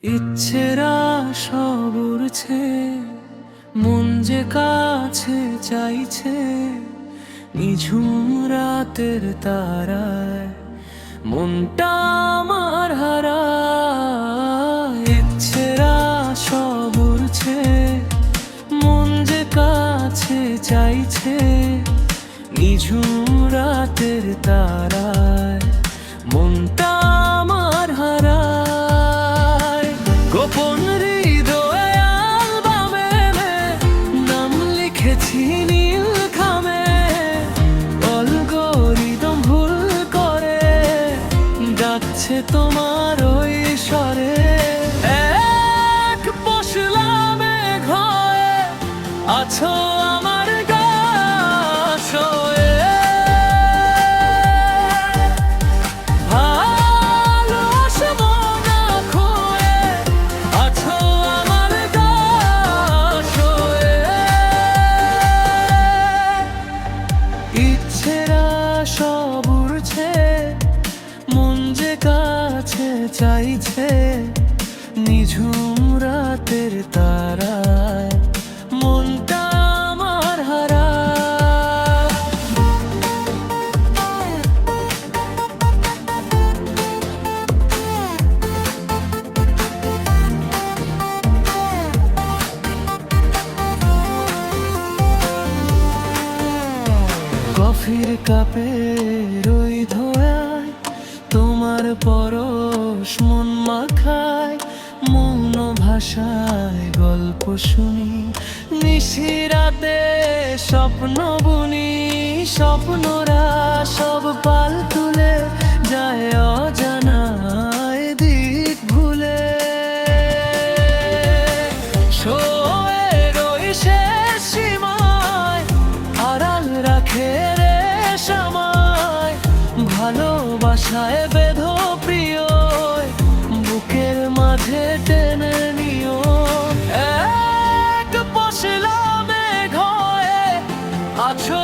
ইচ্ছেরা সব উড়ছে, মন যে কাছে চাইছে, নিঝুম রাতের তারায় মনটা আমার হারায়। ইচ্ছেরা সব উড়ছে, মন যে কাছে চাইছে, নিঝুম রাতের তারায় মনটা আমার হারায়। গোপন হৃদয়ে অ্যালবামে নাম লিখেছি নীল খামে, অ্যালগরিদম ভুল করে ডাকছে তোমার ওই স্বরে। এক পশলা মেঘ হয়ে আছো আমার গাছ হয়ে, ভালোবাসবো না খোয়ে আছো আমার গাছ হয়ে। ইচ্ছেরা সব উড়ছে, মন যে কাছে চাইছে, নিঝুম রাতের তারায় মনটা আমার হারায়। কফির কাপে ওই ধোয়ায় তোমার পরশ মন মাখায়, মৌন ভাষায় গল্প শুনি, নিশিরাতে স্বপ্ন বুনি। স্বপ্নরা সব পাল তুলে যায় অজানায় দিক ভুলে। শোয়ের ওই শেষ সীমায় আড়াল রাখে রে সময়, ভালোবাসায় বেধো প্রিয় বুকের মাঝে টেনে নিও। এক পশলা মেঘ হয়ে আছো